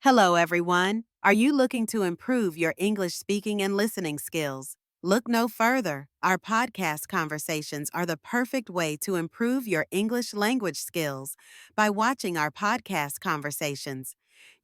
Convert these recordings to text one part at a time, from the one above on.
Hello, everyone. Are you looking to improve your English speaking and listening skills? Look no further. Our podcast conversations are the perfect way to improve your English language skills by watching our podcast conversations.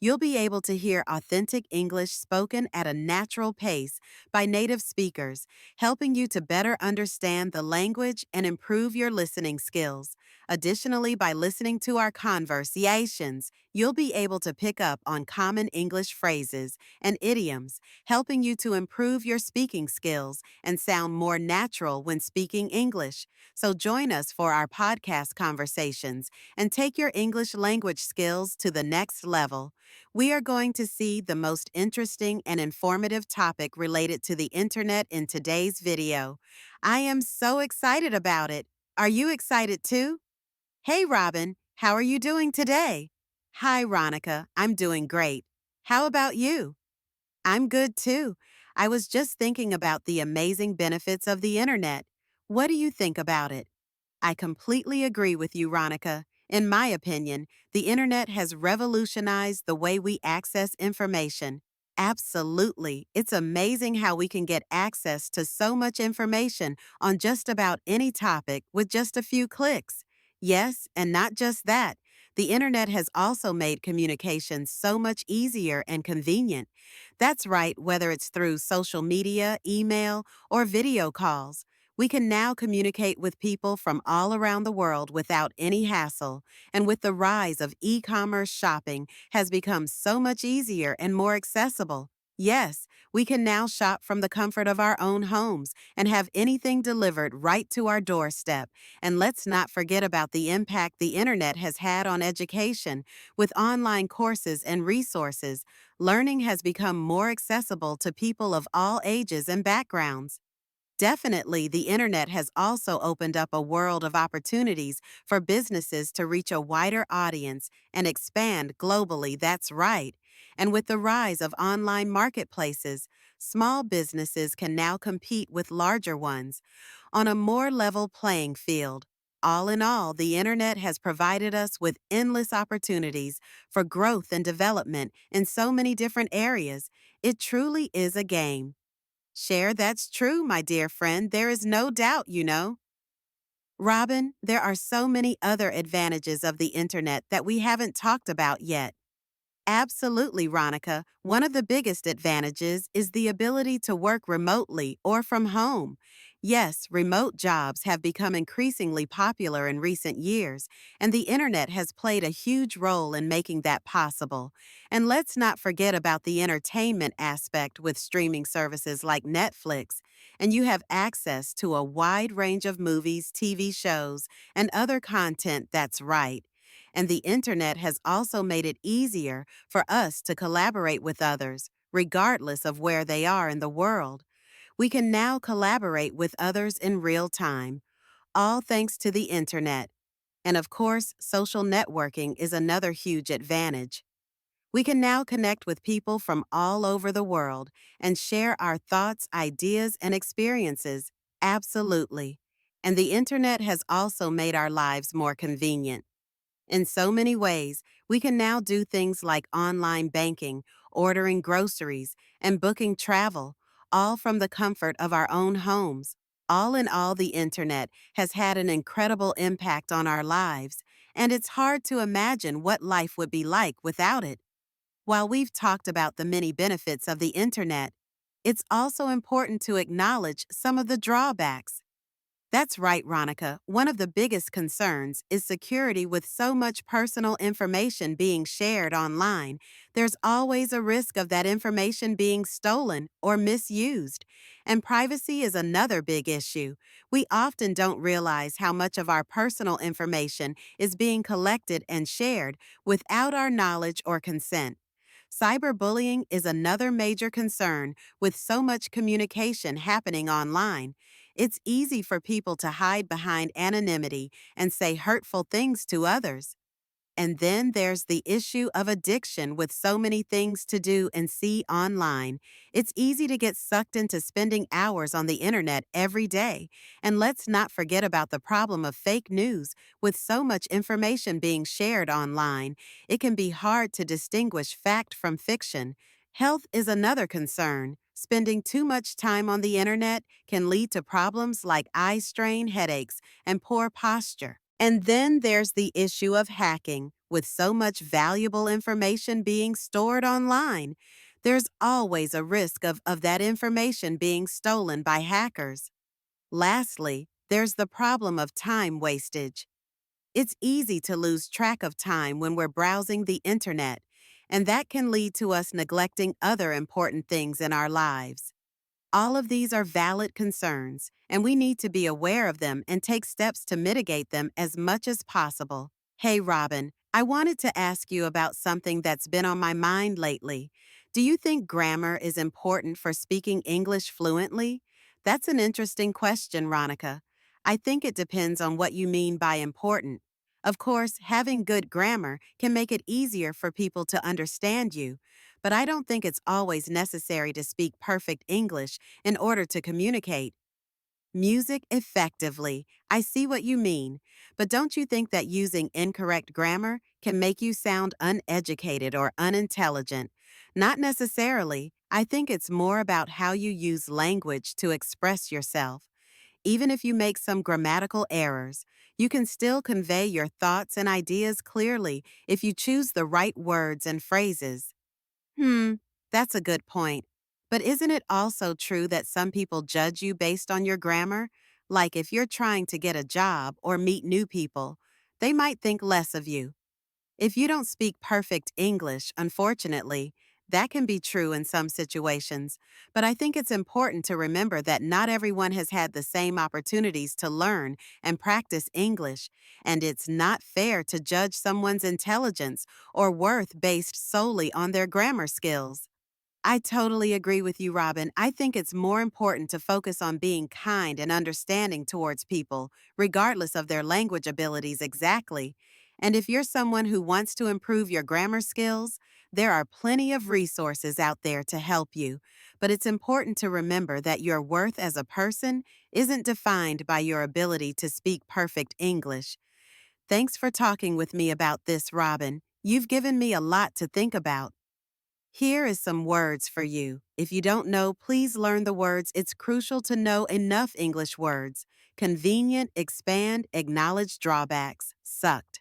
You'll be able to hear authentic English spoken at a natural pace by native speakers, helping you to better understand the language and improve your listening skills. Additionally, by listening to our conversations, you'll be able to pick up on common English phrases and idioms, helping you to improve your speaking skills and sound more natural when speaking English. So join us for our podcast conversations and take your English language skills to the next level. We are going to see the most interesting and informative topic related to the internet in today's video. I am so excited about it. Are you excited too? Hey, Robin, how are you doing today? Hi, Ronica, I'm doing great. How about you? I'm good too. I was just thinking about the amazing benefits of the internet. What do you think about it? I completely agree with you, Ronica. In my opinion, the internet has revolutionized the way we access information. Absolutely. It's amazing how we can get access to so much information on just about any topic with just a few clicks. Yes, and not just that. The internet has also made communication so much easier and convenient. That's right, whether it's through social media, email, or video calls. We can now communicate with people from all around the world without any hassle, and with the rise of e-commerce shopping has become so much easier and more accessible. Yes, we can now shop from the comfort of our own homes and have anything delivered right to our doorstep. And let's not forget about the impact the internet has had on education. With online courses and resources, learning has become more accessible to people of all ages and backgrounds. Definitely, the internet has also opened up a world of opportunities for businesses to reach a wider audience and expand globally. That's right. And with the rise of online marketplaces, small businesses can now compete with larger ones on a more level playing field. All in all, the internet has provided us with endless opportunities for growth and development in so many different areas. It truly is a game. Share, that's true, my dear friend. There is no doubt. Robin, there are so many other advantages of the internet that we haven't talked about yet. Absolutely, Ronica. One of the biggest advantages is the ability to work remotely or from home. Yes, remote jobs have become increasingly popular in recent years, and the internet has played a huge role in making that possible. And let's not forget about the entertainment aspect with streaming services like Netflix, and you have access to a wide range of movies, TV shows, and other content that's right. And the internet has also made it easier for us to collaborate with others, regardless of where they are in the world. We can now collaborate with others in real time, all thanks to the internet. And of course, social networking is another huge advantage. We can now connect with people from all over the world and share our thoughts, ideas, and experiences. Absolutely. And the internet has also made our lives more convenient. In so many ways, we can now do things like online banking, ordering groceries, and booking travel, all from the comfort of our own homes. All in all, the internet has had an incredible impact on our lives, and it's hard to imagine what life would be like without it. While we've talked about the many benefits of the internet, it's also important to acknowledge some of the drawbacks. That's right, Ronica. One of the biggest concerns is security. With so much personal information being shared online, there's always a risk of that information being stolen or misused. And privacy is another big issue. We often don't realize how much of our personal information is being collected and shared without our knowledge or consent. Cyberbullying is another major concern with so much communication happening online. It's easy for people to hide behind anonymity and say hurtful things to others. And then there's the issue of addiction with so many things to do and see online. It's easy to get sucked into spending hours on the internet every day. And let's not forget about the problem of fake news. With so much information being shared online, it can be hard to distinguish fact from fiction. Health is another concern. Spending too much time on the internet can lead to problems like eye strain, headaches, and poor posture. And then there's the issue of hacking. With so much valuable information being stored online, there's always a risk of that information being stolen by hackers. Lastly, there's the problem of time wastage. It's easy to lose track of time when we're browsing the internet, and that can lead to us neglecting other important things in our lives. All of these are valid concerns, and we need to be aware of them and take steps to mitigate them as much as possible. Hey, Robin, I wanted to ask you about something that's been on my mind lately. Do you think grammar is important for speaking English fluently? That's an interesting question, Ronica. I think it depends on what you mean by important. Of course, having good grammar can make it easier for people to understand you, but I don't think it's always necessary to speak perfect English in order to communicate. Music effectively. I see what you mean, but don't you think that using incorrect grammar can make you sound uneducated or unintelligent? Not necessarily. I think it's more about how you use language to express yourself. Even if you make some grammatical errors, you can still convey your thoughts and ideas clearly if you choose the right words and phrases. Hmm, that's a good point. But isn't it also true that some people judge you based on your grammar? Like if you're trying to get a job or meet new people, they might think less of you. If you don't speak perfect English, unfortunately, that can be true in some situations, but I think it's important to remember that not everyone has had the same opportunities to learn and practice English, and it's not fair to judge someone's intelligence or worth based solely on their grammar skills. I totally agree with you, Robin. I think it's more important to focus on being kind and understanding towards people, regardless of their language abilities exactly. And if you're someone who wants to improve your grammar skills, there are plenty of resources out there to help you. But it's important to remember that your worth as a person isn't defined by your ability to speak perfect English. Thanks for talking with me about this, Robin. You've given me a lot to think about. Here is some words for you. If you don't know, please learn the words. It's crucial to know enough English words. Convenient, expand, acknowledge drawbacks, suck.